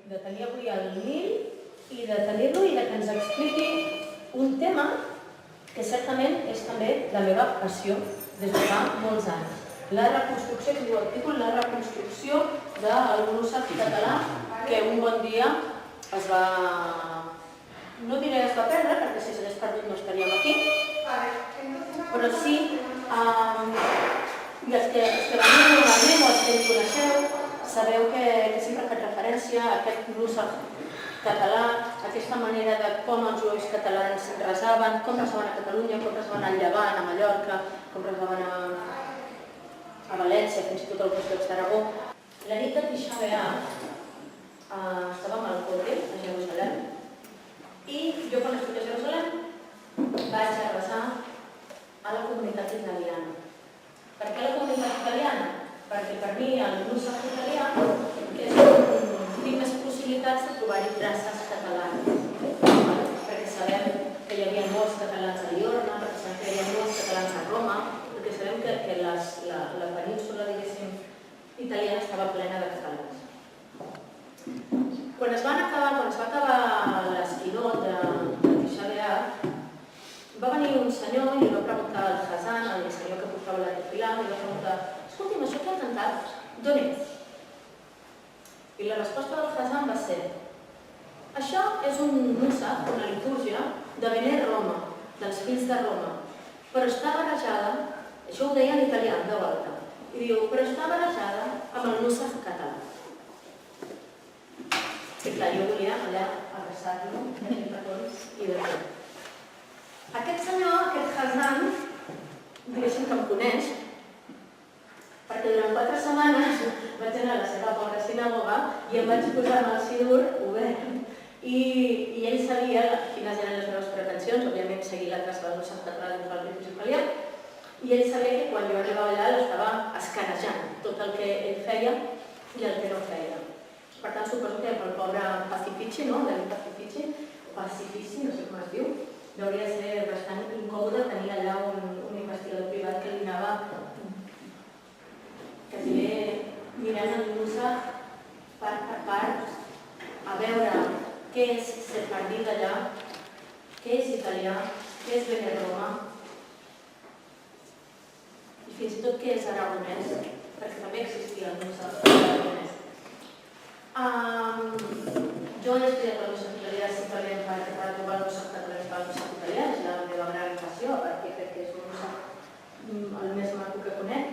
de tenir avui el Nil i de tenir-lo i de que ens expliqui un tema que certament és també la meva passió des de fa molts anys. La reconstrucció, que diu el títol, la reconstrucció del Nusach català, que un bon dia es va... no diré es va perdre, perquè si s'hagués perdut no estaríem aquí, però sí, i els que veniu normalment o els que ens coneixeu, sabeu que sempre he fet referència a aquest Nusach català, aquesta manera de com els jueus catalans resaven, com resaven a Catalunya, com resaven al Llevant, a Mallorca, com resaven a València, fins i tot alguns llocs d'Aragó. La nit de Tisha B'Av estàvem al Kotel, a Jerusalem, i jo quan estic a Jerusalem vaig a resar a la comunitat italiana. Per què la comunitat italiana? Perquè per mi el Nusach italià és tinc més possibilitats de trobar-hi traces catalanes. Perquè sabem que hi havia molts catalans a Liorna, perquè sabem que hi havia molts catalans a Roma, perquè sabem que la península, diguéssim, italiana estava plena de catalans. Quan es va acabar l'esquinot de Tisha B'Av, va venir un senyor i li va preguntar al Hazan, el senyor que portava la tefilà, li va preguntar: escolti'm, això que ha cantat, d'on és? I la resposta del Hazan va ser: això és un Nusach, una litúrgia de Bene Roma, dels fills de Roma, però està barrejada, això ho deia en italià, de volta, i diu, però està barrejada amb el Nusach català. I clar, jo volia allà abraçar-lo, tenir records i de tot. Aquest senyor, aquest Hazan, diguéssim que em coneix, perquè durant 4 setmanes vaig anar a la seva pobra sinagoga i em vaig posar amb el sidur obert. I ell sabia quines eren les meves pretensions, òbviament seguir la traça del Nusach català dintre del ritu italià, i ell sabia que quan jo arribava allà l'estava escanejant tot el que ell feia i el que no feia. Per tant, suposo que pel pobre Pacifici, no? David Pacifici, no sé com es diu, hauria de ser bastant incòmode tenir allà un investigador privat que li anava quasi bé mirant el Nusach part per part a veure què és sefardí d'allà, què és italià, què és Bene Roma i fins i tot què és aragonès, perquè també existia el Nusach aragonès. Jo he estudiat el Nusach italià simplement per trobar el Nusach català i el Nusach italià, és la meva gran passió, perquè crec que és un Nusach el més maco que conec.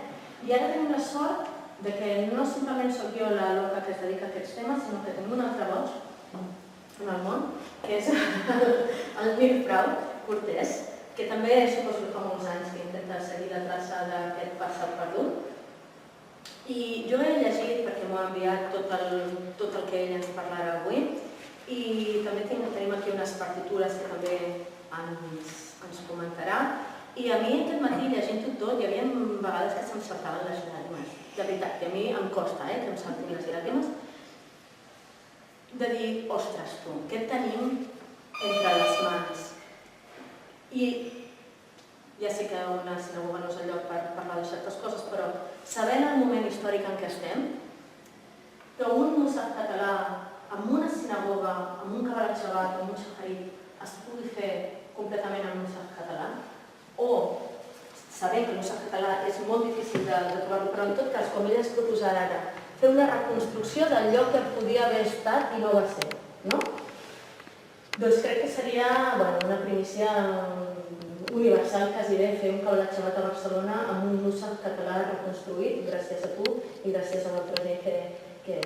I ara tenim la sort que no simplement soc jo la loca que es dedica a aquests temes, sinó que tenim un altre boig en el món, que és el Nil Frau Cortés, que també suposo que fa molts anys que intenta seguir la traça d'aquest passat perdut. I jo he llegit, perquè m'ho ha enviat tot el que ell ens parlarà avui, i també tenim aquí unes partitures que també ens comentarà. I a mi aquest matí, llegint-ho tot, hi havia vegades que se'm saltaven les llàgrimes. De veritat, que a mi em costa que em saltin les llàgrimes, de dir, ostres tu, què tenim entre les mans? I ja sé que una sinagoga no és el lloc per parlar de certes coses, però sabent el moment històric en què estem, que un Nusach català amb una sinagoga, amb un Kabbalat Shabbat, amb un Shacharit, es pugui fer completament en Nusach català, o sabent que el Nusach català és molt difícil de trobar-lo, però en tot cas, com ell ens proposarà ara, fer una reconstrucció del lloc que podia haver estat i no va ser, no? Doncs crec que seria una primícia universal, quasi bé, fer un Kabbalat Shabbat a Barcelona amb un Nusach català reconstruït, gràcies a tu i gràcies a l'altra gent que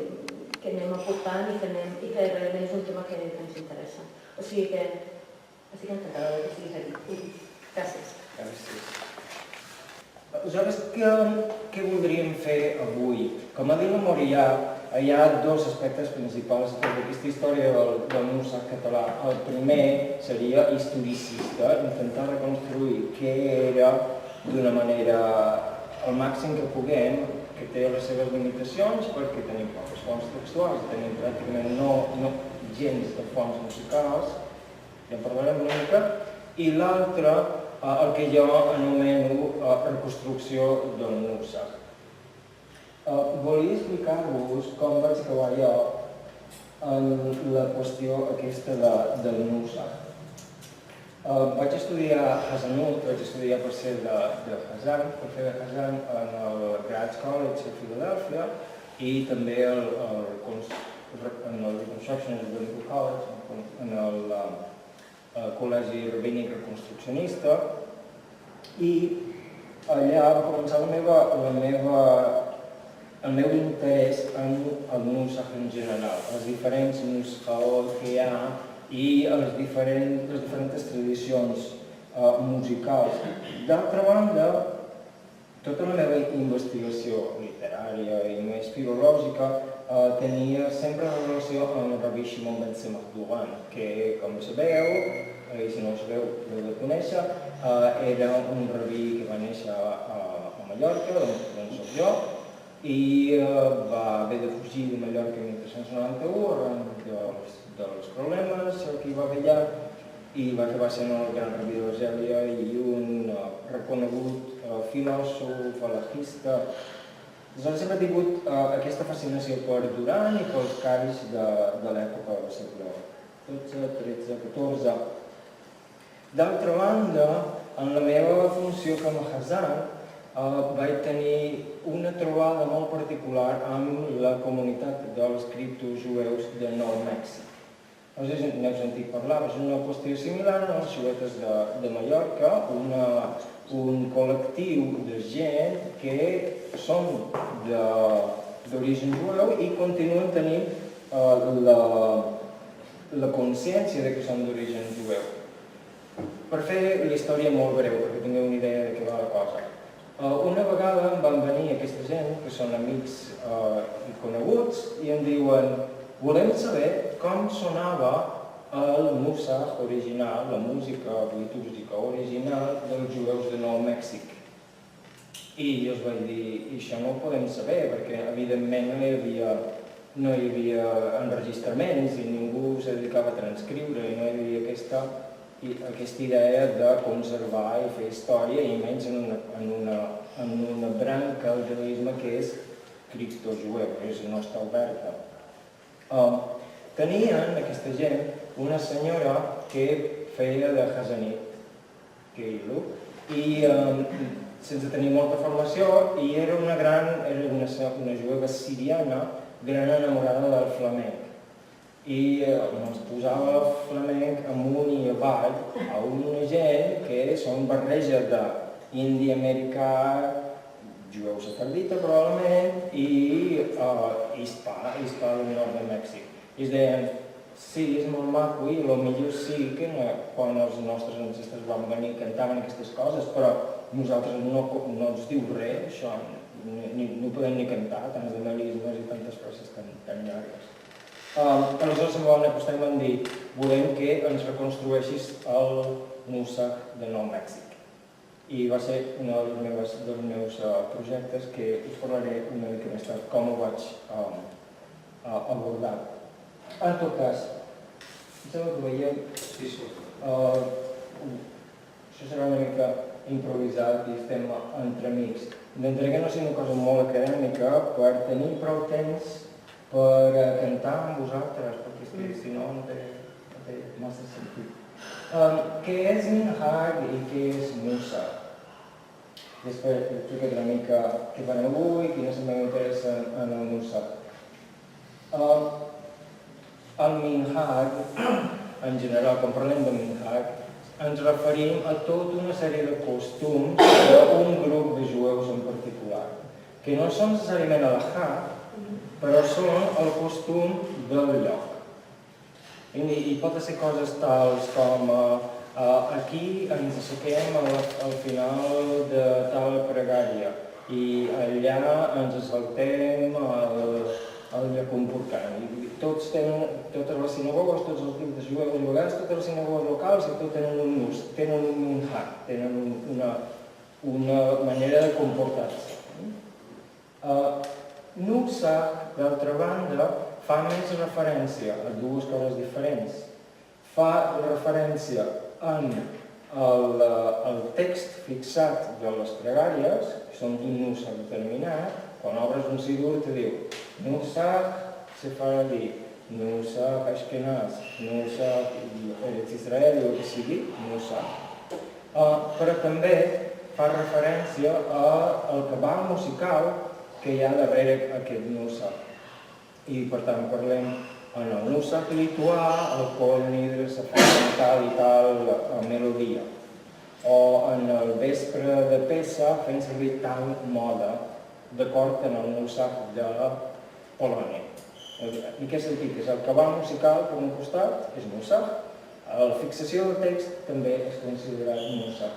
anem aportant i que realment és un tema que ens interessa. O sigui que estic encantada que estiguis aquí. Gràcies. Gràcies. Aleshores, què voldríem fer avui? Com a dit la Morià, hi ha 2 aspectes principals d'aquesta història del Nusach català. El primer seria historicista, intentar reconstruir què era d'una manera al màxim que puguem, que té les seves limitacions, perquè tenim poques fonts textuals, tenim pràcticament no gens de fonts musicals, ja en parlarem una mica, i l'altre, el que jo anomeno reconstrucció del Nusach. Volia explicar-vos com vaig acabar jo en la qüestió aquesta del Nusach. Vaig estudiar Hasanut, vaig estudiar per ser de Hazan, per fer de Hazan en el Gratz College a Filadèlfia i també en el Reconstruction Biblical College, en el Col·legi Rabínic Reconstruccionista, i allà va començar el meu interès en el Nusach en general, els diferents nuschaot que hi ha i les diferents tradicions musicals. D'altra banda, tota la meva investigació literària i més filològica tenia sempre relació amb el Rabbi Shimon ben Tzemach Dugan, que, com sabeu, i si no ho sabeu, l'heu de conèixer, era un rabí que va néixer a Mallorca, d'on soc jo, i va haver de fugir de Mallorca en 1391 arran dels problemes que hi va haver allà i va acabar sent el gran rabí d'Argèlia i un reconegut filòsof, alahista. Aleshores sempre he tingut aquesta fascinació per Duran i pels caris de l'època del segle XII, XIII, XIV. D'altra banda, en la meva funció com a Hazan, vaig tenir una trobada molt particular amb la comunitat dels criptojueus de Nou Mèxic. No sé si n'heu sentit parlar, és una qüestió similar a les xuetes de Mallorca, un col·lectiu de gent que són d'origen jueu i continuen tenint la consciència que són d'origen jueu. Per fer la història molt breu, perquè tingueu una idea de què va la cosa. Una vegada em van venir aquesta gent, que són amics i coneguts, i em diuen: volem saber com sonava el Nusach original, la música litúrgica original dels jueus de Nou Mèxic. I jo els vaig dir: això no ho podem saber, perquè evidentment no hi havia enregistraments i ningú se dedicava a transcriure i no hi havia aquesta idea de conservar i fer història, i menys en una branca del judaïsme que és cristo-jueu, no està oberta. Tenien, aquesta gent, una senyora que feia de Hazanit, i sense tenir molta formació, i era una jueva siriana gran enamorada del flamenc. I ens posava flamenc amunt i avall a una gent que són barreja d'indi americà, jueu sefardita probablement, i hispà del nord de Mèxic. I es deien: sí, és molt maco i potser sí que quan els nostres ancestres van venir cantaven aquestes coses, però nosaltres no ens diu res, això, no podem ni cantar, tants de melismes i tantes coses tan llargues. Aleshores em van acostar i m'han dit: volem que ens reconstrueixis el Nusach de Nou Mèxic. I va ser un dels meus projectes que us parlaré una mica més tard com ho vaig abordar. En tot cas, em sembla que veieu... Sí. Això serà una mica improvisat i estem entre amics. Intentaré que no sigui una cosa molt acadèmica per tenir prou temps per cantar amb vosaltres, perquè si no té massa sentit. Què és Minhag i què és Nusach? Després explicaré una mica què fan avui, quines m'interessen en el Nusach. El Minhag, en general, quan parlem de Minhag, ens referim a tota una sèrie de costums d'un grup de jueus en particular, que no són necessàriament alahà, però són el costum del lloc. I pot ser coses tals com aquí ens assequem al final de tal pregària i allà ens saltem al lloc important. Totes les sinagogues, tots els grups de jueus i vegades totes les sinagogues locals tenen un nus, tenen un minhag, tenen una manera de comportar-se. Nusach, d'altra banda, fa més referència a dues coses diferents. Fa referència en el text fixat de les pregàries, que són d'un Nusach determinat. Quan obres un sidur te diu Nusach sefaradí, Nusach Ashkenaz, Nusach Eretz Israel o el que sigui, Nusach. Però també fa referència al cabal musical que hi ha darrere aquest Nusach. I per tant parlem en el Nusach lituà, el Kol Nidre, tal i tal melodia. O en el vespre de Pessa fent servir tal moda d'acord amb el Nusach de Polònia. En què sentit? És el cabal musical, per un costat, és Nusach. La fixació del text també és considerat Nusach.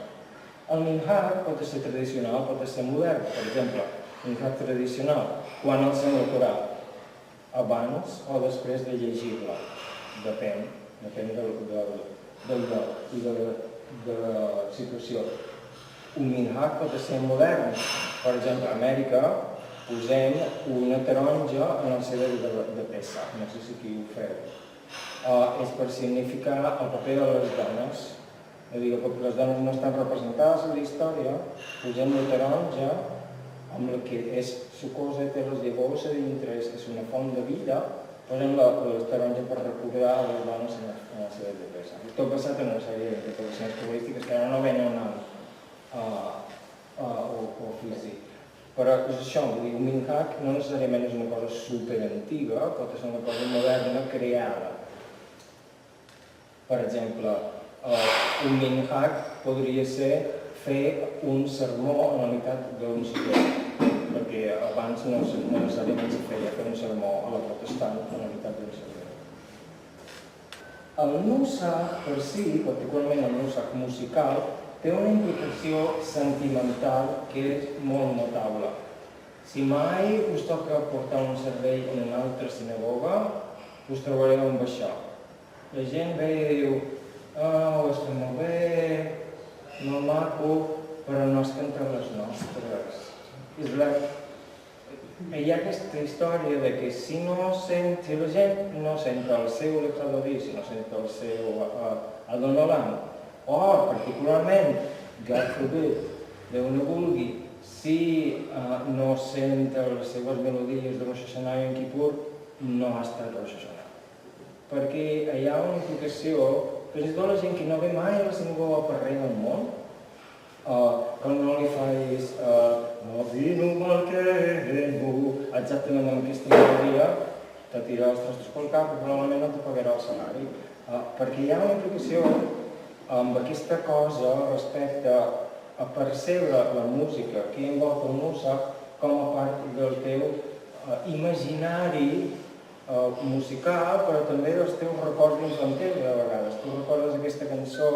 El minhag pot ser tradicional, pot ser modern. Per exemple, minhag tradicional, quan el sent la Torà, abans o després de llegir-la. Depèn del lloc i de la situació. Un minhag pot ser modern. Per exemple, a Amèrica posem una taronja en el CD de Pessa, no sé si aquí ho feu. És per significar el paper de les dones. És a dir, que les dones no estan representades a la història, posem la taronja amb la que és sucosa, té les llavors a dintre, és una font de vida, posem la taronja per recordar a les dones en el CD de Pessa. Tot basat en una sèrie d'interpretacions cabalístiques que ara no venen o físic. Però és això, un minhag no necessàriament és una cosa superantiga, pot ser una cosa moderna creada. Per exemple, un minhag podria ser fer un sermó a la meitat d'un sermó, perquè abans no necessàriament se feia fer un sermó a la protestant a la meitat d'un sermó. El Nusach per si, particularment el Nusach musical, té una implicació sentimental que és molt notable. Si mai us toca portar un servei en una altra sinagoga, us trobareu amb això. La gent ve i diu, està molt bé, molt maco, però no es canten les nostres. Hi ha aquesta història de que si la gent no sent el seu lectador, si no sent el seu Adonolam, o particularment, God forbid, Déu no vulgui, si no sent les seves melodies de Rosh Hashanah i Yom Kippur, no ha estat Rosh Hashanah. Perquè hi ha una implicació, fins i tot la gent que no ve mai a la sinagoga per res del món, quan no li facis Avinu Malkeinu, exactament amb aquesta melodia, te tirarà els trostos pel cap i probablement no te pagarà el salari. Perquè hi ha una implicació amb aquesta cosa respecte a percebre la música que envolta el Nusach com a part del teu imaginari musical, però també dels teus records infantils de vegades. Tu recordes aquesta cançó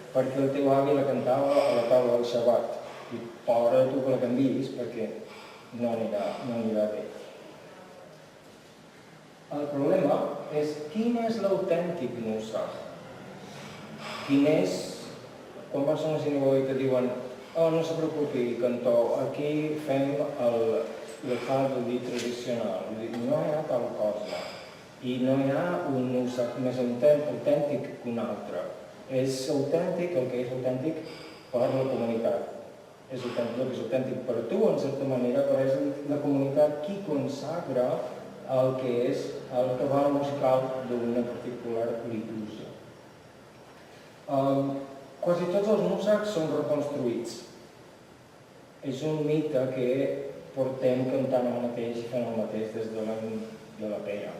perquè el teu avi la cantava a la taula del Shabbat i pobra tu que la canviïs perquè no anirà bé. El problema és quin és l'autèntic Nusach. Quin és, quan vas a una sinagoga i te diuen no se preocupi, cantó, aquí fem l'Echad tradicional. No hi ha tal cosa. I no hi ha un Nusach més autèntic que un altre. És autèntic el que és autèntic per la comunitat. És autèntic el que és autèntic per tu, en certa manera, però és la comunitat qui consagra el que és el cabal musical d'una particular litúrgia. Quasi tots els Nusachs són reconstruïts. És un mite que portem cantant el mateix i fent el mateix des de l'any de la pera.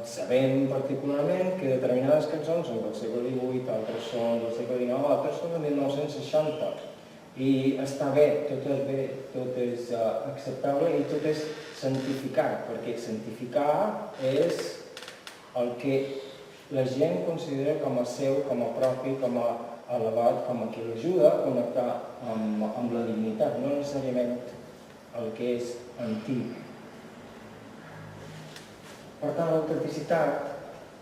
Sabem particularment que determinades cançons són del segle XVIII, altres són del segle XIX, altres són de 1960. I està bé, tot és acceptable i tot és santificat, perquè santificar és el que la gent considera com a seu, com a propi, com a elevat, com a que l'ajuda a connectar amb la dignitat, no necessàriament el que és antic. Per tant, l'autenticitat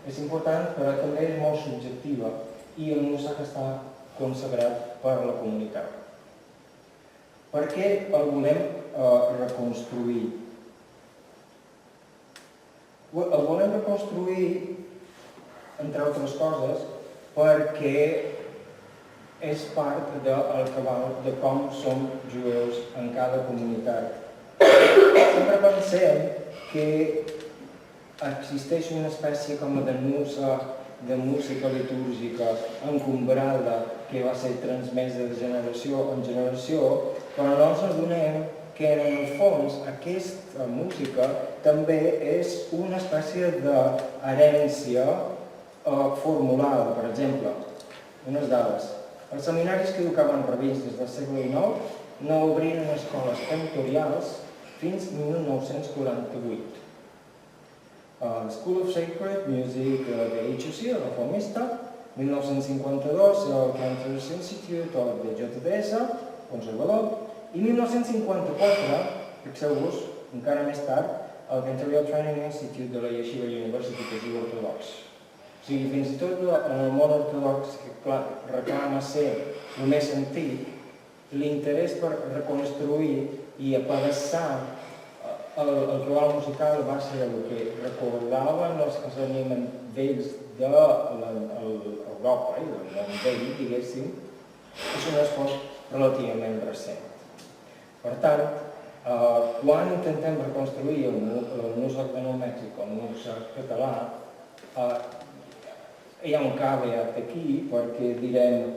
és important, però també és molt subjectiva i el Nusach està consagrat per la comunitat. Per què el volem reconstruir? El volem reconstruir, entre altres coses, perquè és part del cabal de com som jueus en cada comunitat. sempre pensem que existeix una espècie com de música litúrgica encombrada que va ser transmesa de generació en generació, però no ens adonem que en el fons aquesta música també és una espècie d'herència formulada. Per exemple, unes dades. Els seminaris que educaven rabins des del segle XIX no obrien escoles cantorials fins 1948. La School of Sacred Music de HUC, de la Reformista, 1952, el Cantor's Institute de JDS, conservador, i 1954, fixeu-vos, encara més tard, el Cantorial Training Institute de la Yeshiva University, que es diu ortodox. O sigui, fins i tot en el món ortodox, que clar, reclama ser el més antic, l'interès per reconstruir i apedaçar el ritual musical va ser el que recordaven els que s'animen vells d'Europa i del món vell, diguéssim, és un esforç relativament recent. Per tant, quan intentem reconstruir el Nusach de Nou Mèxic, el Nusach català, hi ha un caveat aquí perquè direm,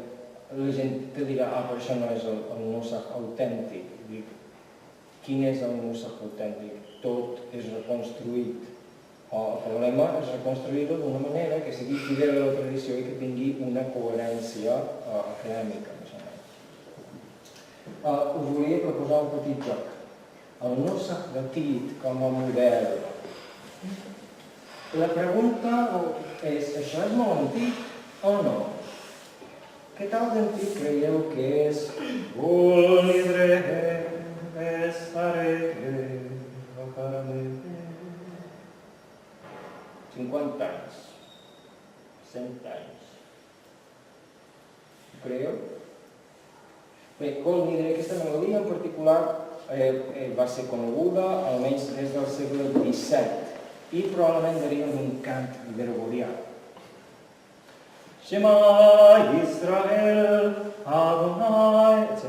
la gent te dirà, però això no és el Nusach autèntic. Quin és el Nusach autèntic? Tot és reconstruït. El problema és reconstruir-ho d'una manera que sigui fidel a la tradició i que tingui una coherència acadèmica. Us volia proposar un petit joc. El Nusach de Tit com a model. La pregunta és, això és molt antic o no? Què tal d'antic creieu que és? Estaré a cara meva. 50 anys. 100 anys. Ho creieu? Bé, Kol Nidre, aquesta melodia en particular va ser coneguda almenys des del segle XVII i probablement deriva d'un cant gregorià. Shema Yisrael Adonai, etc.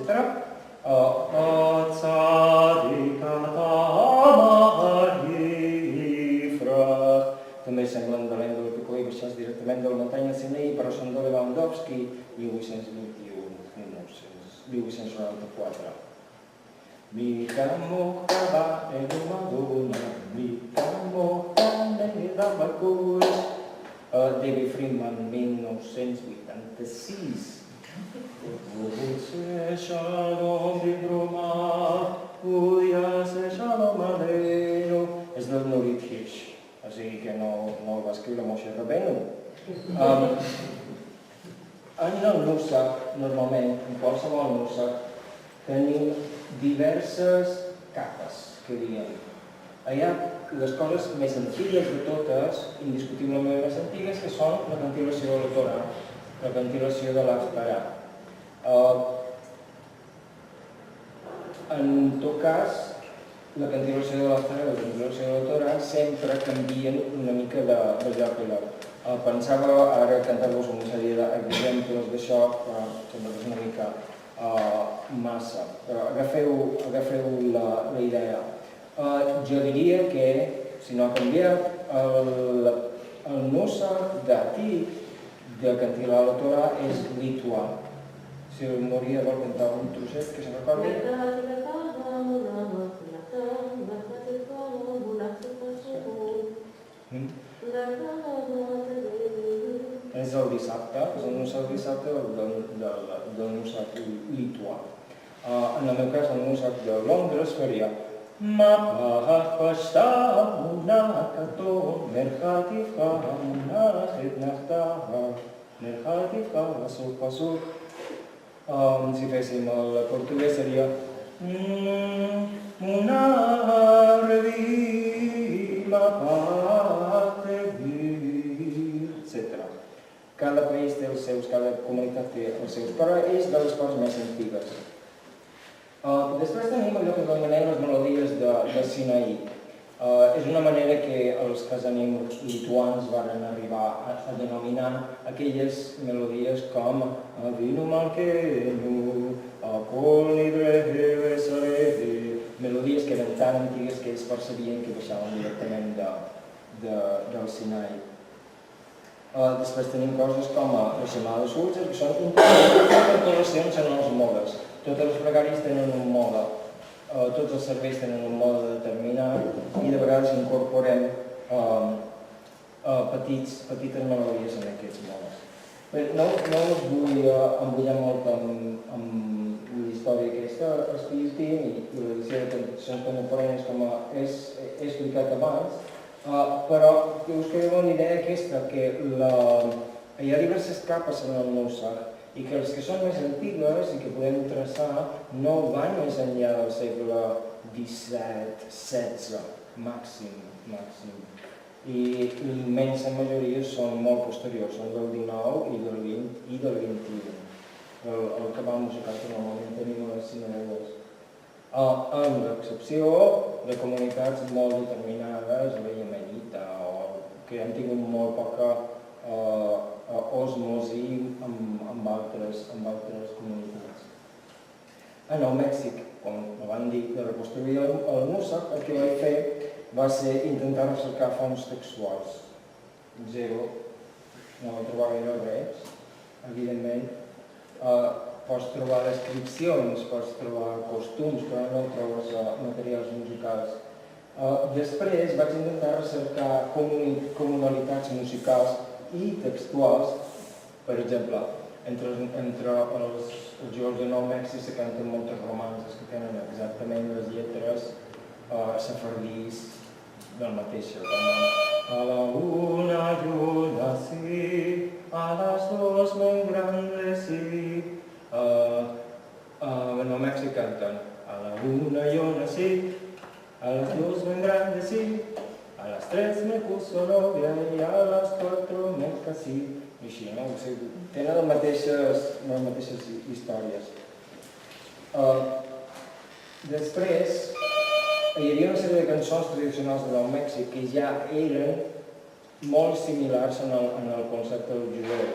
També semblen de l'Endel Picoí, baixats directament del muntanya Sinaí, però són de Lewandowski, 1894. Mika Mohtaba Edumaduna, Mika Mohtaba Edamakus, David Friedman, 1986. Use Shalom Bidruma, Uyase Shalom Aleinu, és del Nurit Hirsch, o sigui que no el va escriure Moshe Rabbeinu. En el Nusach, normalment, en qualsevol Nusach, tenim diverses capes, que diguem. Hi ha les coses més antigues de totes, indiscutiblement més antigues, que són la cantilació de la Torah, la cantilació de l'Haftarah. En tot cas, la cantilació de l'Haftarah i la cantilació de la Torah sempre canvien una mica de lloc a lloc. Pensava ara cantar-vos una sèrie d'exemples d'això, però sembla que és una mica massa. Però agafeu la idea. Jo diria que, si no ha canviat, el Nusach d'Atit de cantilar la Torah és lituà. Si el Moria vol cantar un trosset que se recordi. És el dissabte, és el Nusach dissabte del Nusach lituà. En el meu cas, el Nusach de Londres faria Mapach pashta munakato merchativcha munachet nachtaha merchativcha pasuk pasuk. Si féssim el portuguès seria Munarvi mapach tevir, etc. Cada país té els seus, cada comunitat té els seus, però és de les coses més antigues. Després tenim allò que anomenem les melodies de Sinaí. És una manera que els casanim lituans van arribar a denominar aquelles melodies com Avinu Malkeinu, Akol Nidre Vesarehi, melodies que eren tan antigues que ells percebien que baixaven directament del Sinai. Després tenim coses com les xamades sulces, que són interpolacions en els modes. Totes les pregàries tenen un mode, tots els serveis tenen un mode determinat i de vegades incorporem petites melodies en aquests modes. No us vull embullar molt amb la història aquesta, espiritisme i l'edició de tradicions contemporànies com he explicat abans, però us queda una idea aquesta, que hi ha diverses capes en el Nusach i que les que són més antigues i que podem traçar no van més enllà del segle XVII, màxim. I la immensa majoria són molt posteriors, són del XIX i del XX i del XXI. El que va musical que normalment tenim a les cinemes. Amb l'excepció de comunitats molt determinades, la iemenita, que han tingut molt poca osmosi amb altres comunitats. En el Mèxic, com van dir, de reconstruir el Nusach, el que vaig fer va ser intentar recercar fonts textuals. Zero, no vaig trobar gaire res, evidentment. Pots trobar descripcions, pots trobar costums, però no trobes materials musicals. Després vaig intentar recercar comunalitats musicals i textuals. Per exemple, entre els jugadors de Nou Mèxic se canten moltes romances que tenen exactament les lletres sefardís del mateix. A la una yo nací, a las dos me engrandecí. En el Mèxic canten a la una yo nací, a las dos me engrandecí, a las tres me puso novia y a las cuatro me casí. I així, no? O sigui, tenen les mateixes històries. Després, hi havia una sèrie de cançons tradicionals de Nou Mèxic que ja eren molt similars en el concepte del jueu.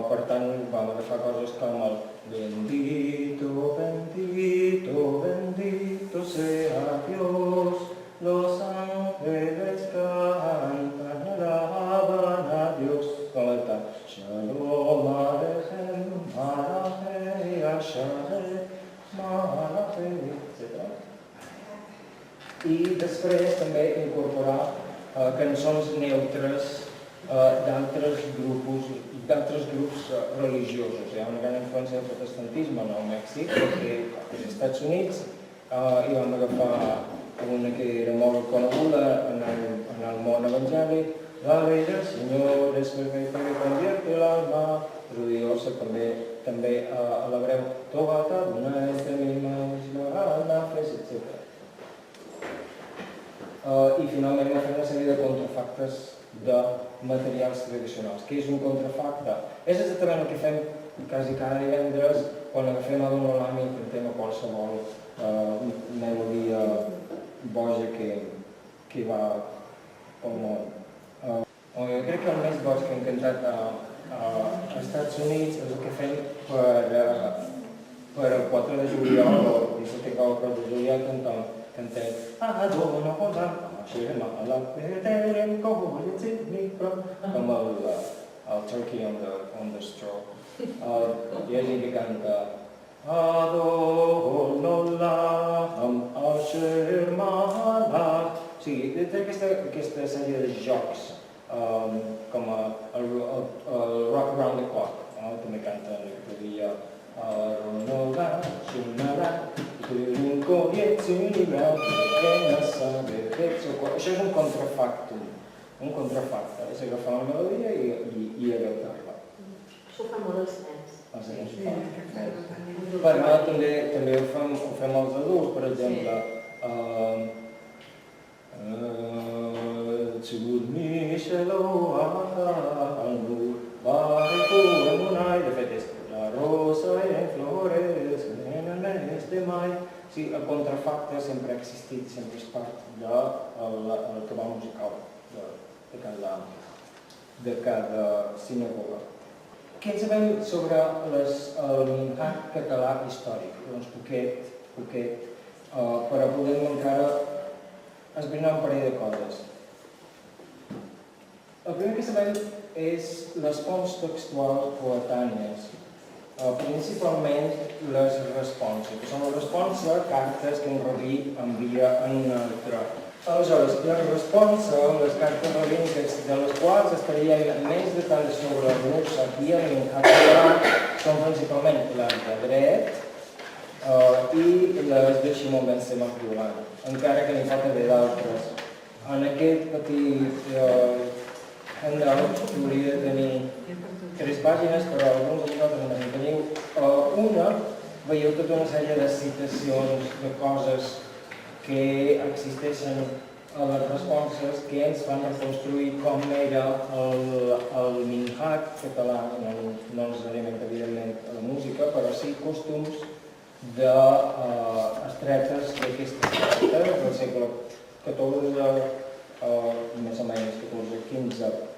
Per tant, vam agafar coses com el Bendito, bendito, bendito sea Dios, los ángeles cantan, alaban a Dios. Com està? Shalom Aleichem, Malachei, Ashereh, Malachei, etc. I després també incorporar cançons neutres d'altres grups religiosos. Hi ha una gran influència del protestantisme en el Mèxic, perquè als Estats Units hi vam agafar una que era molt coneguda en el món evangèlic, la ley del Señor es perfecta que convierte el alma, religiosa també a l'hebreu, Togata, una entre mimas, nafes, etc. I finalment hem fet una sèrie de contrafactes de materials tradicionals. Què és un contrafacte? És exactament el que fem quasi cada divendres quan agafem a Don Olami i intentem a qualsevol melodia boja que va pel món. Jo crec que el més boig que hem cantat als Estats Units és el que fem per el 4 de juliol o el 17 de juliol cantem Adon Olam, Hashem Alak B'Terem Kohol Yitzidni com el Turkey on the Straw. Hi ha gent que canta Adon Olam, Hashem Alak. O sigui, té aquesta sèrie de jocs com el Rock Around the Clock, també canta aquest dia Ronola, Shunara, Turinko, Yetzunira, això és un contrafactum, és agafar una melodia i agafar-la. Això ho fan molt els nens. Els nens. Però també ho fem els adults, per exemple, Tzudni shelo al-nur, bariku emunai, de fet és la rosa en flores, en el mes de mai. Sí, el contrafacte sempre ha existit, sempre és part del que va musical de cada sinagoga. Què en sabem sobre el minhag català històric? Doncs poquet. però podem encara esbrinar un parell de coses. El primer que sabem és les fonts textuals coetànies, principalment les responses, que són les responses a cartes que en Rabí envia en un altre. Aleshores, les responses, les cartes rabíniques, de les quals estaríem més detalls sobre el Nusach i el Minhat, són principalment les de dret i les de Shimon ben Semach Golan, encara que n'hi pot haver d'altres. En aquest petit handout hauria de tenir 3 pàgines, però alguns de vosaltres en teniu una. Veieu tota una sèrie de citacions de coses que existeixen a les responses que ens fan reconstruir com era el Minhat català, no necessàriament, evidentment, la música, però sí costums estretes d'aquestes cartes del segle XIV, més o menys XIV-XV.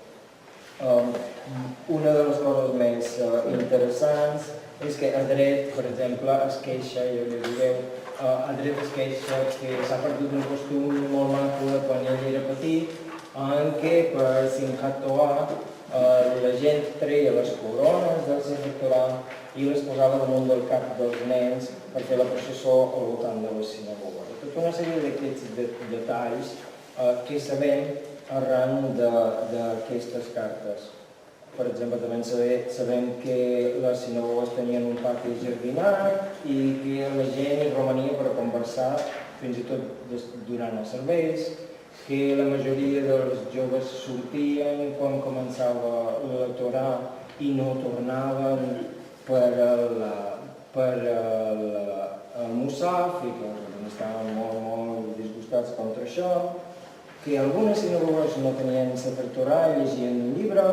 Una de les coses més interessants és que a dret, per exemple, es queixa, ja ho direu, a dret es queixa que s'ha perdut un costum molt maco de quan ell era petit, en què per Simchat Torah la gent treia les corones del Sefer Torah i les posava damunt del cap dels nens per fer la processó al voltant de la sinagoga. Tota una sèrie d'aquests detalls que sabem arran d'aquestes cartes. Per exemple, també sabem que les sinagogues tenien un pati jardinat i que la gent hi romania per conversar, fins i tot durant els serveis, que la majoria dels joves sortien quan començava la Torà i no tornaven per al Musaf i que estaven molt disgustats contra això, que algunes sinagogues no tenien Sefer Torà i llegien un llibre,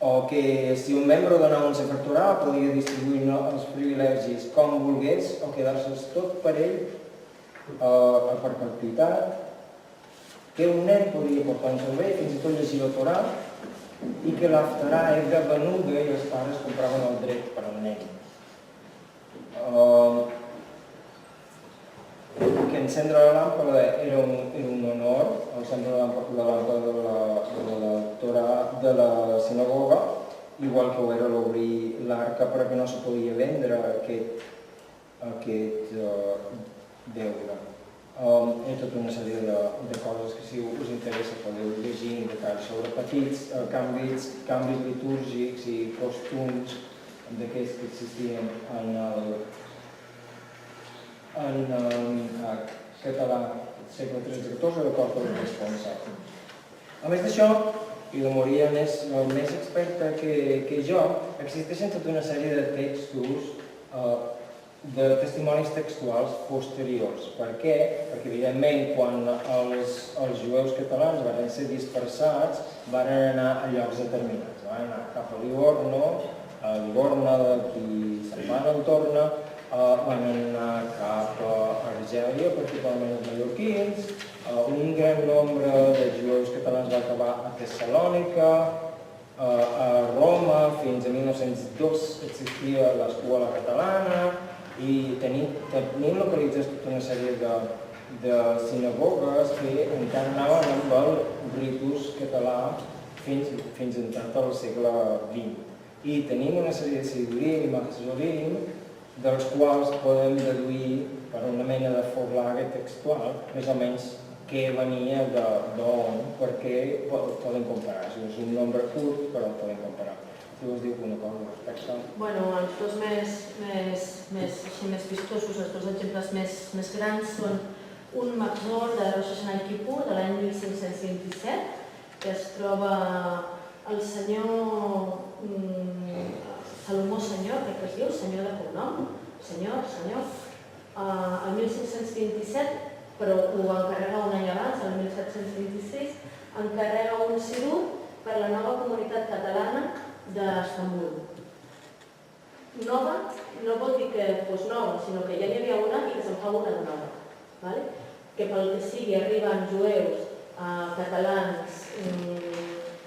o que si un membre donava un Sefer Torà podia distribuir els privilegis com volgués o quedar-se'ls tot per ell a perpetuïtat, que un nen podia portar un servei, fins i tot llegir la Torà, i que l'Haftarà era venuda i els pares compraven el dret per al nen. Que encendre la làmpada era un honor, encendre la làmpada de la sinagoga, igual que ho era l'obrir l'arca perquè no se podia vendre aquest deure. Hi ha tota una sèrie de coses que si us interessa podeu llegir en detall sobre petits canvis litúrgics i costums d'aquests que existien en el català segle XIII-XIV, d'acord amb el responsable. A més d'això, i la Moria és més experta que jo, existeixen tota una sèrie de textos, de testimonis textuals posteriors. Per què? Perquè, evidentment, quan els jueus catalans van ser dispersats, van anar a llocs determinats. Van anar cap a Livorno, d'aquí se'n van en torna, van anar cap a Argèlia, particularment els mallorquins, un gran nombre de jueus catalans va acabar a Tessalònica, a Roma, fins a 1902 existia l'escola catalana, i tenim localitzats tota una sèrie de sinagogues que encara anaven amb el ritus català fins entrat al segle XX. I tenim una sèrie de sidurim i mahzorim, dels quals podem deduir per una mena de folklore textual, més o menys què venia d'on, perquè poden comparar. És un nombre curt, però poden comparar. Si vols dir alguna cosa respecte? Bueno, els dos més vistosos, els dos exemples més grans són un Mahzor de Rosh Hashanah i Kippur de l'any 1527, que es troba el senyor Salomó Senyor, crec que es diu, senyor de cognom, senyor, el 1527, però ho encarrega un any abans, el 1726, encarrega un sidur per la nova comunitat catalana d'Estambul. Nova no vol dir que fos nova, sinó que ja n'hi havia una i que se'n fa una de nova. Que pel que sigui arriben jueus, catalans,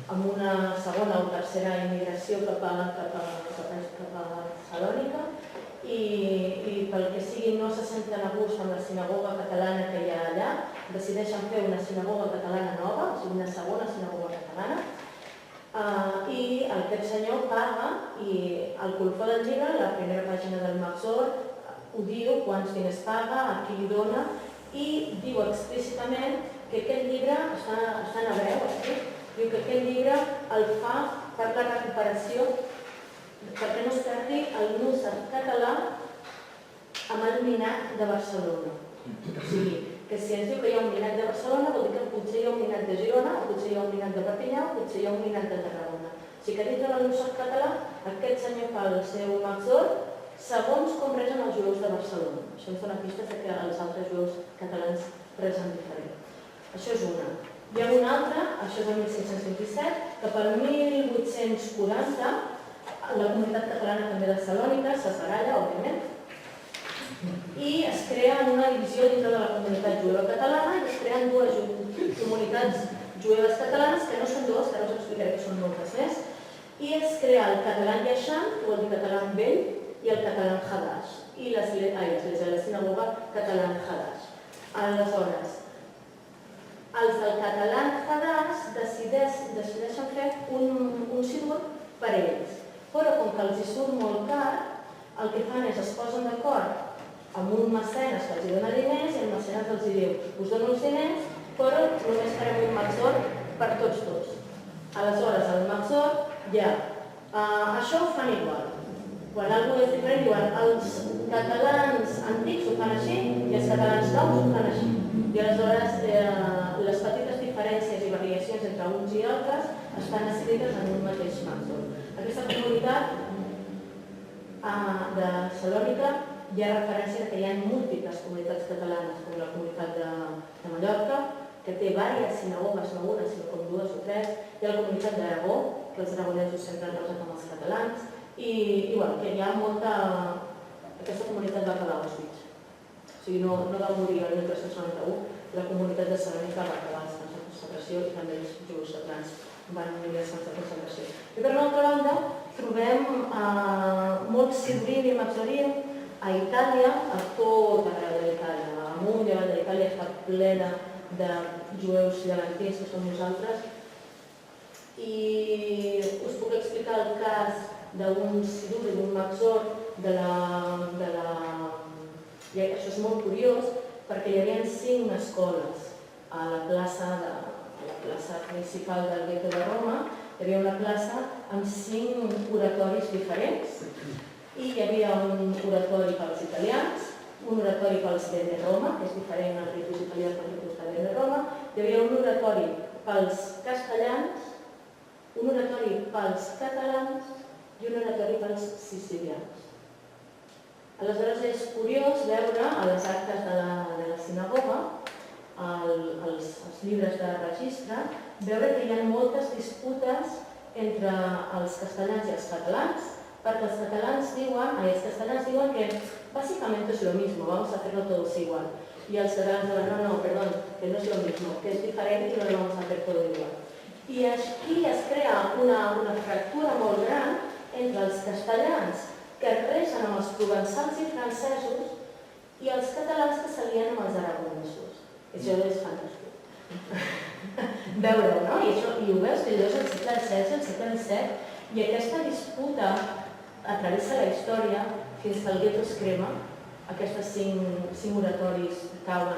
amb una segona o tercera immigració cap a Salònica i pel que sigui no se senten a gust amb la sinagoga catalana que hi ha allà, decideixen fer una sinagoga catalana nova, o sigui, una segona sinagoga catalana, i aquest senyor paga i el colofó del llibre, la primera pàgina del Maxor, ho diu, quants diners paga, a qui li dona, i diu explícitament que aquest llibre està en hebreu, diu que aquest llibre el fa per la recuperació perquè no es perdi el nus en català amb el MINAC de Barcelona. O sigui, que si ens diu que hi ha un MINAC de Barcelona vol dir que potser hi ha un MINAC de Girona, o potser hi ha un MINAC de Perpinyà, o potser hi ha un MINAC de Tarragona. O sigui que dintre del nus en català aquest senyor fa el seu Maxor segons com resen els jueus de Barcelona. Això ens dona pistes que els altres jueus catalans resen diferent. Això és una. Hi ha una altra, això és el 1527, que per 1840 la comunitat catalana també de Salònica s'esbaralla, òbviament, i es crea una divisió dintre de la comunitat jueva catalana i es creen dues comunitats jueves catalanes, que no són dues, que ara us explicaré que són moltes més, i es crea el català Yashan, que vol dir català vell, i el català Hadash, i l'església de la sinagoga català Hadash. Aleshores, els del català Hadash decideixen fer un sidur per ells. Però com que els hi surt molt car, el que fan és es posen d'acord amb un mecenes que els hi dona diners i el mecenes els hi diu us dono els diners, però només farem un Maxor per tots. Aleshores, el Maxor ja, això ho fan igual. Quan alguna és diferent, diuen els catalans antics ho fan així i els catalans nous ho fan així. I aleshores, les petites diferències i variacions entre uns i altres estan escrites en un mateix Maxor. Aquesta comunitat de Salònica hi ha referència que hi ha múltiples comunitats catalanes, com la comunitat de Mallorca, que té diverses sinagogues, no una, sinó com dues o tres. Hi ha la comunitat d'Aragó, que els aragonesos sempre han resat amb els catalans, i que hi ha molta... Aquesta comunitat va quedar a Auschwitz. O sigui, no va morir el 1391, la comunitat de Salònica va quedar als camps de concentració i també els jueus catalans van morir als camps de concentració. I per l'altra banda, trobem molts sidurim i maxorim a Itàlia, a tot arreu d'Itàlia. Amunt, llevant d'Itàlia està plena de jueus llevantins, que som nosaltres. I us puc explicar el cas d'un sidur i d'un maxor de la... Això és molt curiós, perquè hi havia 5 escoles a la plaça principal del gueto de Roma. Hi havia una plaça amb 5 oratoris diferents i hi havia un oratori pels italians, un oratori pels Bene Roma, que és diferent al ritus italià que el ritus de Bene Roma, hi havia un oratori pels castellans, un oratori pels catalans i un oratori pels sicilians. Aleshores és curiós veure a les actes de la sinagoga, als llibres de registre, veure que hi ha moltes disputes entre els castellans i els catalans, perquè els castellans diuen que básicamente es lo mismo, vamos a hacerlo todos igual. Y els catalans diuen, no, perdón, que no es lo mismo, que es diferente y no lo vamos a hacer todo igual. I aquí es crea una fractura molt gran entre els castellans que resen amb els provençals i francesos i els catalans que s'alien amb els aragonesos. Això és fantàstic. Veure-ho, no? I ho veus que allò és el segle XVI, el segle XVII, i aquesta disputa travessa la història fins que el gueto es crema, aquests 5 oratoris cauen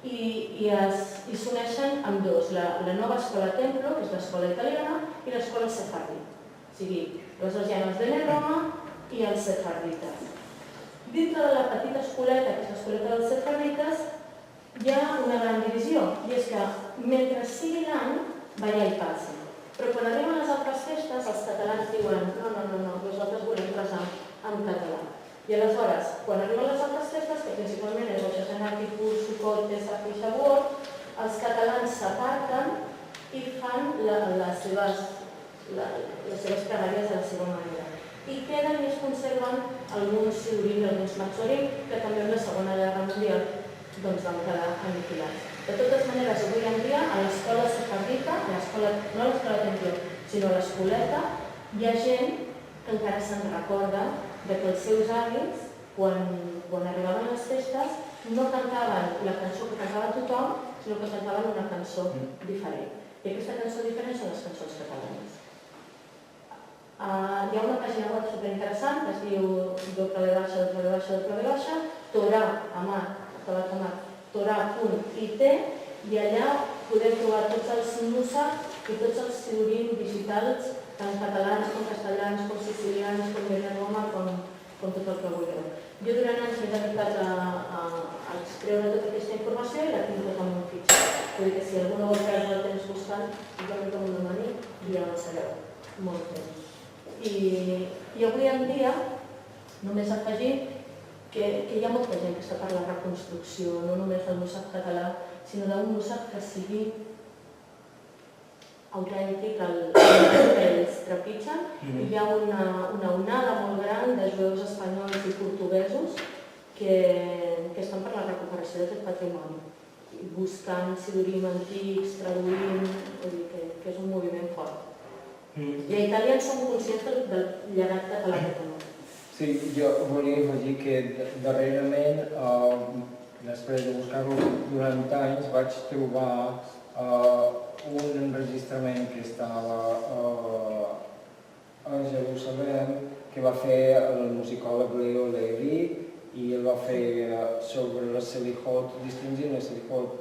i s'uneixen amb dos, la nova escola Templo, que és l'escola italiana, i l'escola sefardita. O sigui, aleshores hi ha els Bene Roma i els sefardites. Dintre de la petita escoleta, que és l'escoleta dels sefardites, hi ha una gran divisió, i és que mentre sigui l'any, vaya i passi. Però quan arriben les altres festes, els catalans diuen no, nosaltres volem resar en català. I aleshores, quan arriben les altres festes, que principalment és Rosh Hashanah, Kippur, Sukkot, Pesach i Shavuot, els catalans s'aparten i fan les seves pregàries de la seva manera. I queden i es conserven alguns sidurim i alguns maxorim, que també en la Segona Guerra Mundial van quedar aniquilats. De totes maneres, avui en dia, a l'escola sefardita, no a l'escola Templo, sinó a l'escoleta, hi ha gent que encara se'n recorda que els seus avis, quan arribaven a les festes, no cantaven la cançó que cantava tothom, sinó que cantaven una cançó diferent. I aquesta cançó diferent són les cançons catalanes. Hi ha una pàgina web superinteressant que es diu torà.it i allà podeu trobar tots els músics i tots els pseudònims digitals, tant catalans com castellans, com sicilians, com de Roma, com tot el que vulgueu. Jo durant anys m'he dedicat a extreure tota aquesta informació i la tinc tota en un fitxer. Vull dir que si algú no vol perdre el temps buscant, simplement com un demani i ja ho sabeu. Molt temps. I avui en dia, només afegir que hi ha molta gent que està per la reconstrucció, no només del músic català, sinó d'un músic que sigui autèntic, el que ells trepitgen. Hi ha una onada molt gran de jueus espanyols i portuguesos que estan per la recuperació d'aquest patrimoni, buscant pseudònims antics, traduint, vull dir que és un moviment fort. I a Itàlia en som conscients del llegat català que tenim. Sí, jo volia afegir que darrerament, després de buscar-lo durant anys, vaig trobar un enregistrament que estava a Jerusalem que va fer el musicòleg Leo Levi i el va fer sobre les selichot, distingint les selichot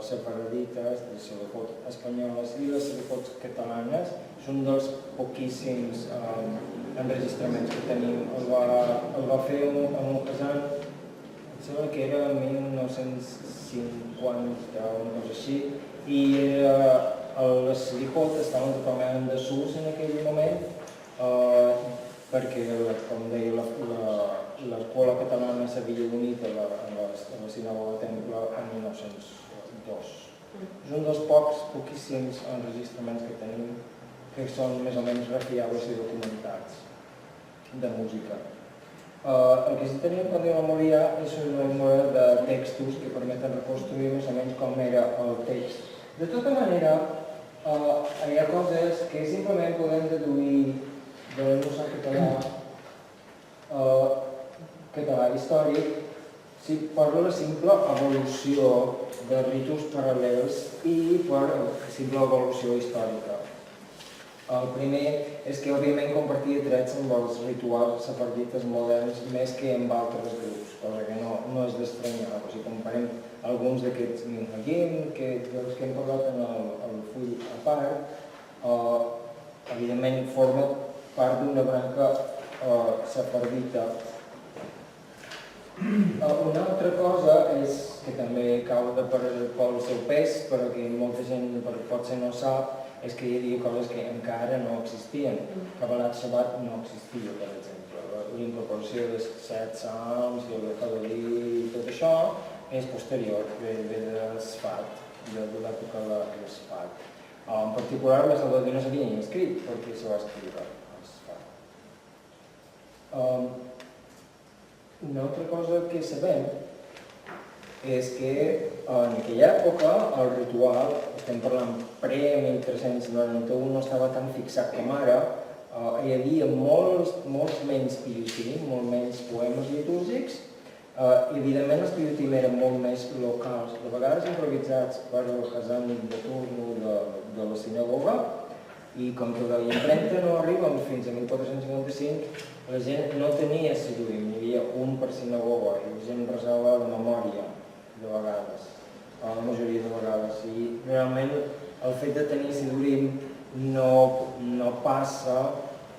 separadites, les selichot espanyoles i les selichot catalanes. És un dels poquíssims enregistraments que tenim. El va fer en un casal, em sembla que era 1950 o una cosa així, i les selichot estaven totalment en desús en aquell moment perquè, com deia, l'escola catalana s'havia unit a la sinagoga Temple en 1902. És un dels poquíssims enregistraments que tenim que són més o menys refiables i documentats de música. El que sí tenim quan diu memòria és una memòria de textos que permeten reconstruir més o menys com era el text. De tota manera, hi ha coses que simplement podem deduir de la música català històric per la simple evolució de ritus paral·lels i per simple evolució històrica. El primer és que, òbviament, compartia trets amb els rituals sefardites moderns més que amb altres grups, cosa que no és d'estranyar. Si comparem alguns d'aquests minhagim, dels que hem parlat en el full a part, evidentment forma part d'una branca sefardita. Una altra cosa és que també cau pel seu pes, però que molta gent potser no sap, és que hi havia coses que encara no existien. Kabbalat Shabbat no existia, per exemple. L'incorporació dels 7 salms i el Hadalí i tot això és posterior, ve de l'Sfat, de l'època de l'Sfat. En particular, les Hadalí no s'havien escrit, perquè se va escriure a l'Sfat. Una altra cosa que sabem és que en aquella època el ritual, estem parlant pre-1391, no estava tan fixat com ara. Hi havia molts menys piyutim, molt menys poemes litúrgics, i evidentment els piyutim eren molt més locals, de vegades improvisats per el Hazan de turno de la sinagoga, i com que la impremta no arriba fins a 1455, la gent no tenia pseudònim, hi havia un per sinagoga, i la gent resava de memòria, de vegades, la majoria de vegades. I realment el fet de tenir pseudònim no passa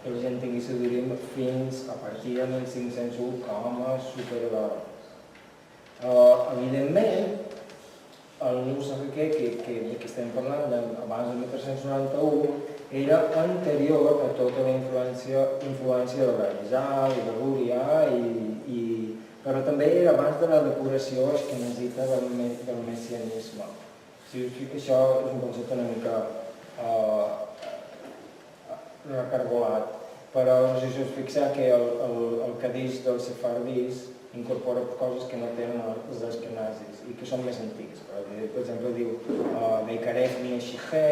que la gent tingui pseudònim fins a partir de 1501 com a superador. Evidentment, el Nusakhe que estem parlant abans del 1391 era anterior a tota la influència de l'Arizal i de l'Úria, però també era abans de la depuració esquenazita del messianisme. Si us dic que això és un concepte una mica recargolat, però no sé si us fixeu que el Kaddish dels sefardis incorpora coses que no tenen els esquenazis i que són més antics. Per exemple, diu Beikaref Mieshihé,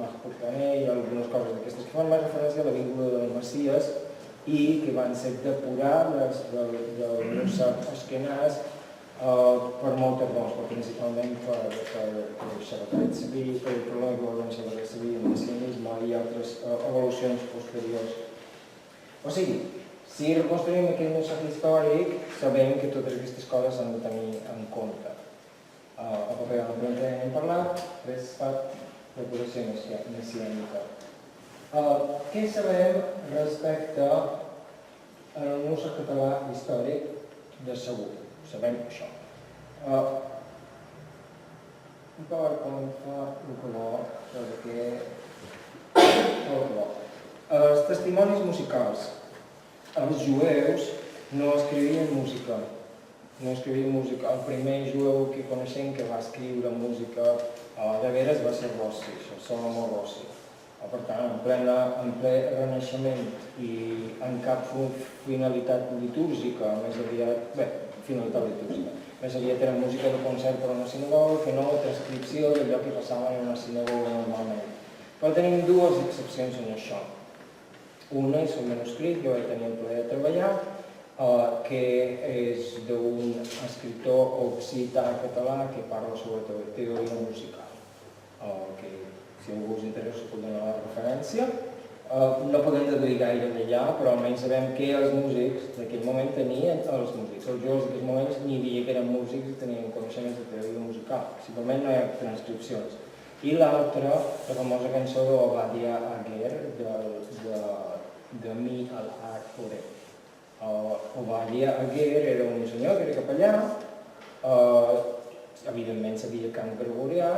Mahpurkané, i algunes coses d'aquestes que fan més referència a la vinguda del Messies i que van ser depurades del Mossack Ashkenaz per moltes raons, però principalment per Shabbat Tzvi, per el problema que va haver Shabbat Tzvi, el messianisme i altres evolucions posteriors. O sigui, si reconstruïm aquest Mossack històric, sabem que totes aquestes coses s'han de tenir en compte. A paper de la hem parlat, després ha estat l'operació messiànica. Què sabem respecte al Mossack català històric de segur? Sabem això. Un PowerPoint fa el color, perquè... Els testimonis musicals. Els jueus no escrivien música. No escrivien música. El primer jueu que coneixem que va escriure música de veres va ser Rossi, això, Salomó Rossi. Per tant, en ple renaixement i en cap finalitat litúrgica, més aviat, finalitat litúrgica, més aviat era música de concert per a una sinagoga que no transcripció d'allò que passava en una sinagoga normalment. Però tenim dues excepcions en això. Una és un manuscrit que vaig tenir el plaer de treballar, que és d'un escriptor occità català que parla sobre teoria musical, que si algú us interessa pot donar la referència. No podem deduir gaire d'allà, però almenys sabem que els músics d'aquell moment tenien, els jueus d'aquells moments n'hi havia que eren músics i tenien coneixements de teoria musical, simplement no hi ha transcripcions. I l'altra, la famosa cançó d'Obadia Aguer, de Mi al-Akure. Obadia Aguer era un senyor que era capellà, evidentment sabia cant gregorià,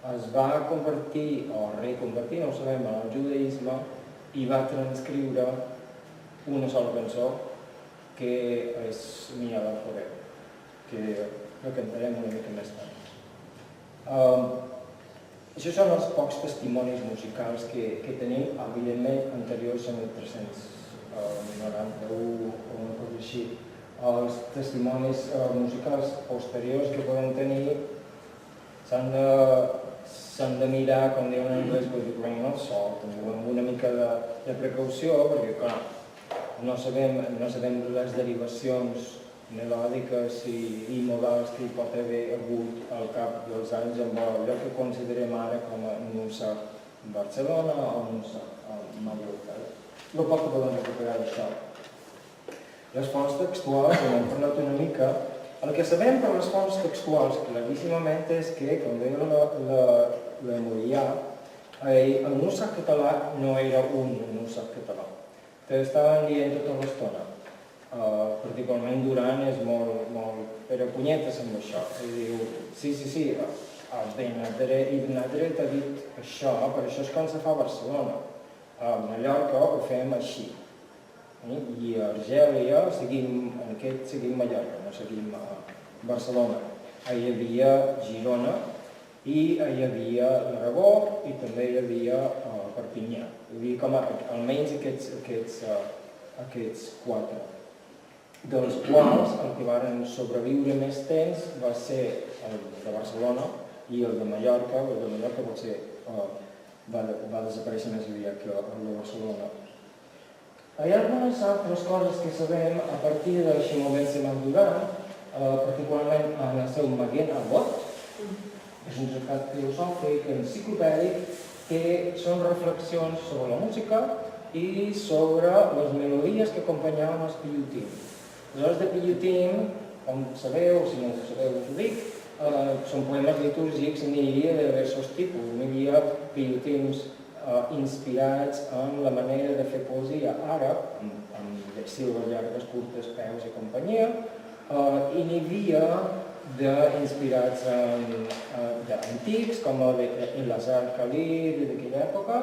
es va convertir, o reconvertir, no ho sabem, en el judaïsme i va transcriure una sola cançó que és Mi al-Akure, que la cantarem una mica més tard. Això són els pocs testimonis musicals que tenim, evidentment anteriors a 1391 o una cosa així. Els testimonis musicals posteriors que podem tenir s'han de mirar, com diuen en anglès, grain of salt, amb una mica de precaució, perquè, clar, no sabem les derivacions melòdiques i modals que hi pot haver hagut al cap dels anys amb allò que considerem ara com a Mossack Barcelona o Mossack Mallorca. El poc que podem recuperar d'això. Les fonts textuals, com hem parlat una mica, el que sabem per les fonts textuals claríssimament és que, com deia la Morià, el Mossack català no era un Mossack català. T'estaven dient tota l'estona. Particularment Duran és molt perepunyetes amb això. Diu, sí, Ibn Adret ha dit això, per això és com se fa a Barcelona. A Mallorca ho fem així. I a Argèlia seguim Mallorca, no seguim Barcelona. Hi havia Girona i hi havia l'Aragó i també hi havia Perpinyà. Hi havia com almenys aquests quatre, dels quals el que van sobreviure més temps va ser el de Barcelona i el de Mallorca. El de Mallorca potser va desaparèixer més aviat que el de Barcelona. Hi ha algunes altres coses que sabem a partir de Shimon ben Simon Duran, particularment en el seu Magen Avot. És un tractat filosòfic enciclopèdic que són reflexions sobre la música i sobre les melodies que acompanyaven els pillotim. Les de pillotim, com sabeu, si no ho sabeu us ho dic, són poemes litúrgics i n'hi havia de diversos tipus. N'hi havia pillotims inspirats en la manera de fer poesia àrab, amb síl·labes llargues, curtes, peus i companyia, i n'hi havia inspirats d'antics, com l'Azar Khalil d'aquella època,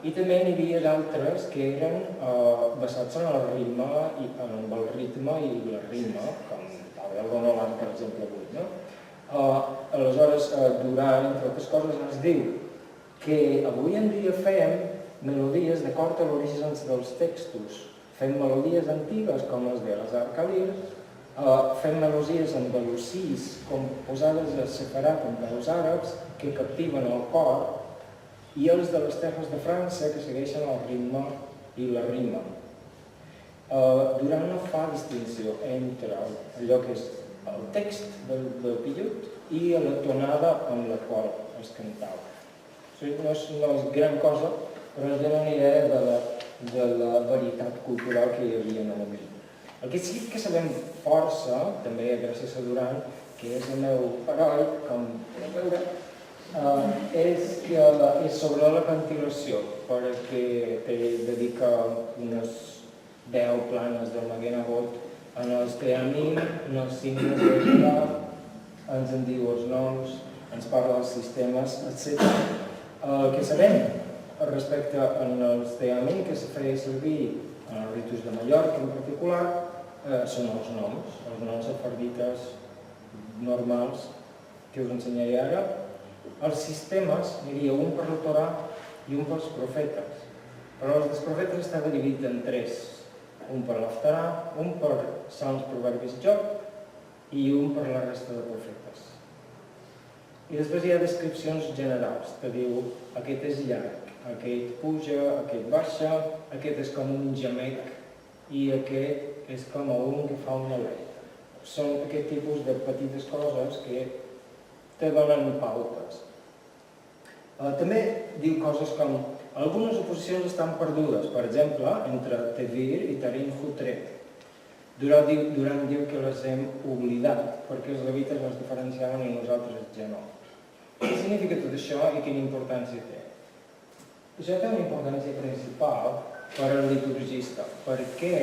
i també n'hi havia d'altres que eren basats en el ritme i la rima, com el Gonolan, per exemple, avui. Aleshores, Duran, entre altres coses, ens diu que avui en dia fem melodies d'acord a l'origen dels textos. Fem melodies antigues com les de l'Azar Khalil, fem melodies en velocís composades a separat amb veus àrabs que captiven el cor i els de les terres de França que segueixen el ritme i la rima. Duran no fa distinció entre allò que és el text del pillut i la tonada amb la qual es cantava. No és gran cosa, però ens dona una idea de la varietat cultural que hi havia en el moment. El que sí que sabem força, també gràcies a Duran, que és el meu heroi, com podeu veure, és sobre la cantilació, perquè dedica unes 10 planes del Maguer Nebot en els teamim, en els signes de vida, ens en diu els noms, ens parla dels sistemes, etc. El que sabem respecte als teamim que se feia servir en els ritus de Mallorca en particular són els noms sefardites normals que us ensenyaré ara. Els sistemes n'hi havia un per la Torà i un pels profetes, però els dels profetes estava dividit en 3, un per l'Haftarà, un per Salms, Proverbis, Job i un per la resta de profetes. I després hi ha descripcions generals, que diu aquest és llarg, aquest puja, aquest baixa, aquest és com un gemec i aquest és com un que fa un alè. Són aquest tipus de petites coses que te donen pautes. També diu coses com algunes oposicions estan perdudes, per exemple, entre Tevir i Tarim Hutre. Duran diu que les hem oblidat perquè els levites les diferenciaven i nosaltres ja no. Què significa tot això i quina importància té? Això té una importància principal per al liturgista, perquè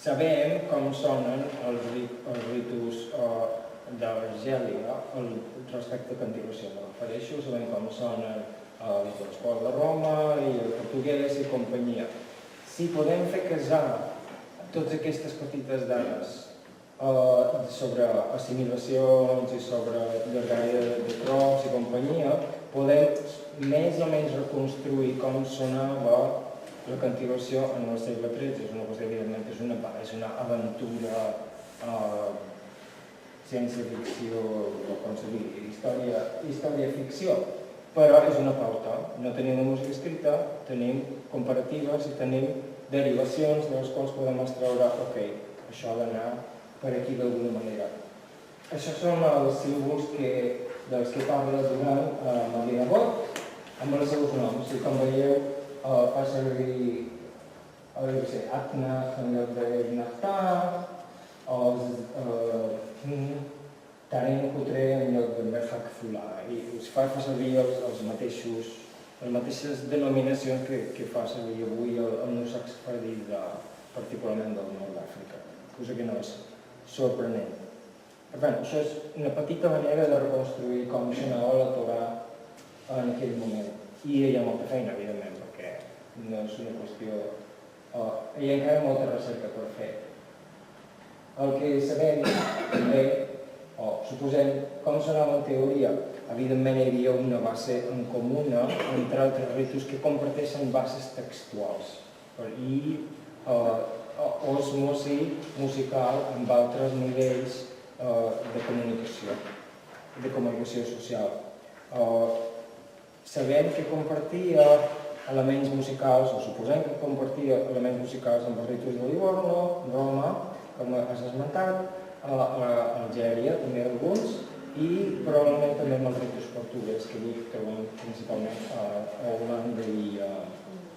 sabem com sonen els ritus de l'Argèlia respecte a cantilació. Me refereixo, sabem com sonen els de l'Escola de Roma i el portuguès i companyia. Si podem fer casar totes aquestes petites dades sobre assimilacions i sobre llargària de tropes i companyia, podem més o menys reconstruir com sonava la cantilació en el segle XIII. És una cosa, evidentment, és una aventura, ciència-ficció, o com se digui, història-ficció, però és una pauta. No tenim una música escrita, tenim comparatives i tenim derivacions de les quals podem extreure, ok, això ha d'anar per aquí d'alguna manera. Això són els símbols dels que parla Duran Maguer Nebot, amb els seus noms. I com veieu, fa servir Atna en lloc de Naftà, Tarim Hutre en lloc de Merhak Fulà. I fa servir les mateixes denominacions que fa servir avui el nusach sefardí, particularment del nord d'Àfrica, cosa que no és sorprenent. Per tant, això és una petita manera de reconstruir com sonava la Torà en aquell moment. I hi ha molta feina, evidentment, perquè no és una qüestió... Hi ha encara molta recerca per fer. El que sabem també, o suposem com sonava en teoria, evidentment hi havia una base en comuna entre altres ritus que comparteixen bases textuals i osmosi musical amb altres nivells de comunicació social. Sabem que compartia elements musicals, o suposem que compartia elements musicals amb els ritus de Livorno, Roma, com has esmentat, Algèria, també alguns, i probablement també amb els ritus portuguès, que avui trobem principalment a Holanda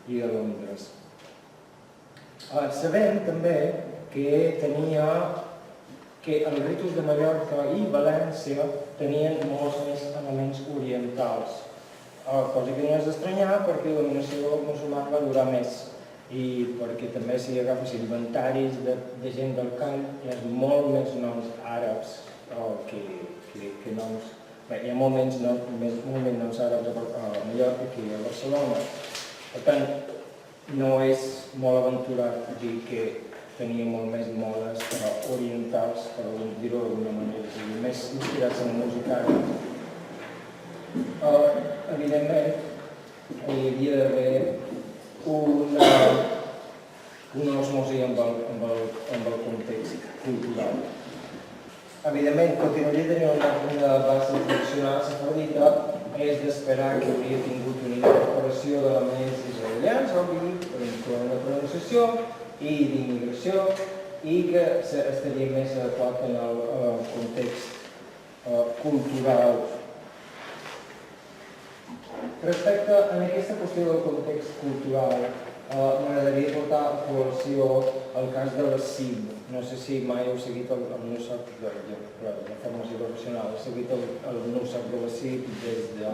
i a Londres. Sabem també que els ritus de Mallorca i València tenien molts més elements orientals, cosa que no és d'estranyar perquè la dominació musulmana va durar més i perquè també si agafes inventaris de gent del camp hi ha molt més noms àrabs que noms... Hi ha molt menys noms àrabs a Mallorca que a Barcelona. Per tant, no és molt aventurat dir que tenia molt més modes orientals, per dir-ho d'alguna manera, més inspirats en la música àrab. Evidentment, hi havia d'haver una osmosi amb el context cultural. Evidentment, continuaria tenint una base tradicional sefardita, és d'esperar que hauria tingut una incorporació d'elements israelians, obvi, per incloure una pronunciació, i d'immigració i que estaria més adequat en el context cultural. Respecte a aquesta qüestió del context cultural, m'agradaria portar a col·lació el cas de la CIB. No sé si mai heu seguit el NUSAC de formació professional. Heu seguit el NUSAC de la CIB des de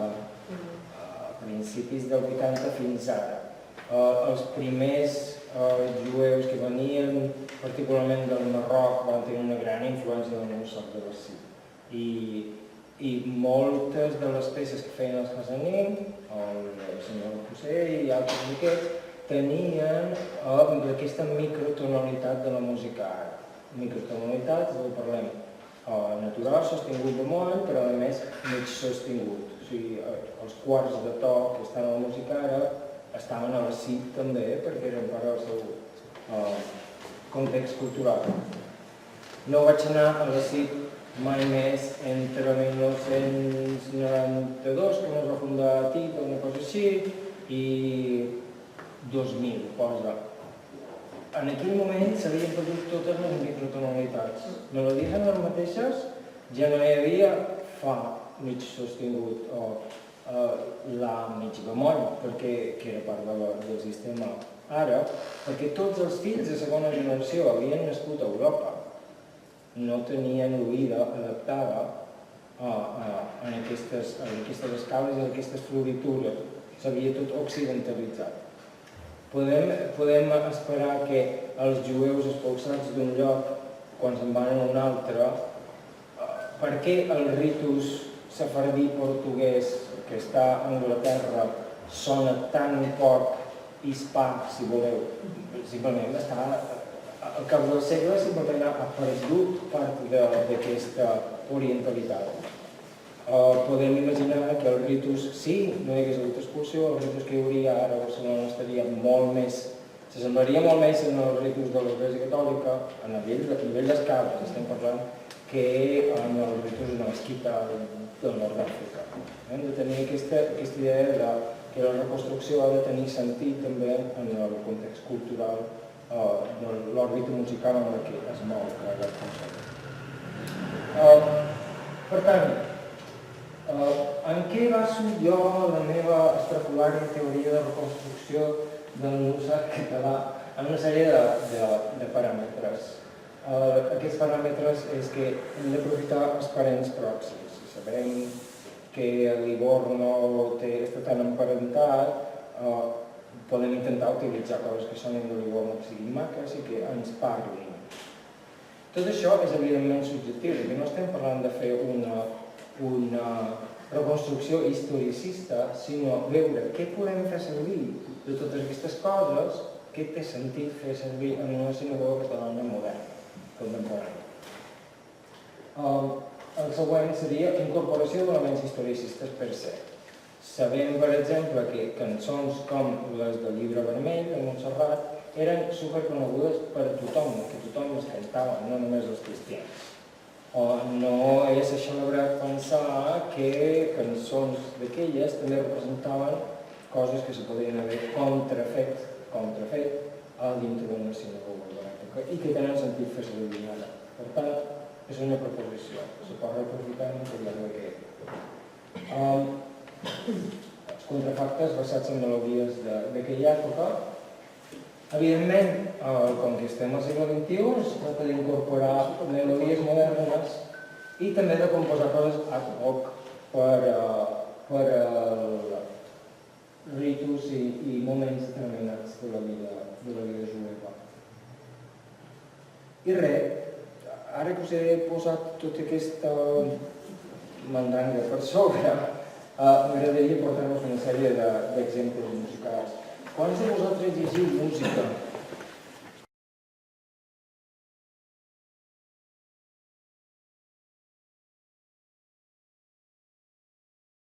principis del 80 fins ara. Els primers jueus que venien, particularment del Marroc, van tenir una gran influència del NUSAC de la CIB. I moltes de les peces que feien els Hasanin, el senyor José i altres d'aquests, tenien aquesta microtonalitat de la música àrab. Microtonalitat, parlem natural, sostingut bemoll, però a més mig sostingut. O sigui, els quarts de to que estan a la música àrab estaven a la CIB també, perquè eren part del seu context cultural. No vaig anar a la CIB mai més entre 1992, quan es va fundar TIT o una cosa així, i 2000, posa. En aquell moment s'havien perdut totes les microtonalitats. Melodies en les mateixes ja no hi havia fa mig sostingut o la mig bemoll, perquè era part del sistema. Ara, perquè tots els fills de segona generació havien nascut a Europa, no tenien l'oïda adaptada en aquestes escales i en aquestes floritures. S'havia tot occidentalitzat. Podem esperar que els jueus expulsats d'un lloc, quan se'n van a un altre, per què el ritus sefardí portuguès que està a Anglaterra sona tan poc hispà, si voleu? Simplement està, al cap dels segles, simplement ha perdut part d'aquesta orientalitat. Podem imaginar que el ritus, si no hi hagués hagut expulsió, el ritus que hi hauria ara a Barcelona estaria molt més, s'assemblaria molt més en el ritus de l'Església Catòlica, a nivell d'escales, estem parlant, que en el ritus de mesquita del nord d'Àfrica. Hem de tenir aquesta idea que la reconstrucció ha de tenir sentit també en el context cultural de l'òrbita musical en la que es mou cada concert. Per tant, en què baso jo la meva especulària teoria de reconstrucció del NUSAC català? En una sèrie de paràmetres. Aquests paràmetres és que hem d'aprofitar els parents pròxims. Sabem que l'Ivorno està tan emparentat, podem intentar utilitzar coses que sonin de l'Ivorno que siguin maques i que ens parlin. Tot això és evidentment subjectiu, perquè no estem parlant de fer una reconstrucció historicista, sinó veure què podem fer servir de totes aquestes coses, què té sentit fer servir en una sinagoga catalana moderna, contemporània. El següent seria incorporació d'elements historicistes per se. Sabem, per exemple, que cançons com les del Llibre Vermell, de Montserrat, eren superconegudes per tothom, que tothom les cantava, no només els cristians. No és celebrat pensar que cançons d'aquelles també representaven coses que se podien haver contrafet a dintre d'una sinagoga de l'època i que tenen sentit fer servir ara. Per tant, és una proposició, se pot reprofitar en un problema que els contrafactes basats en melodies d'aquella època. Evidentment, com que estem al segle XXI, es tracta d'incorporar melodies modernes i també de composar coses ad hoc per ritus i moments determinats de la vida jueva. I res, ara que us he posat tota aquesta mandanga per sobre, m'agradaria portar-vos una sèrie d'exemples musicals. Quants de vosaltres llegiu música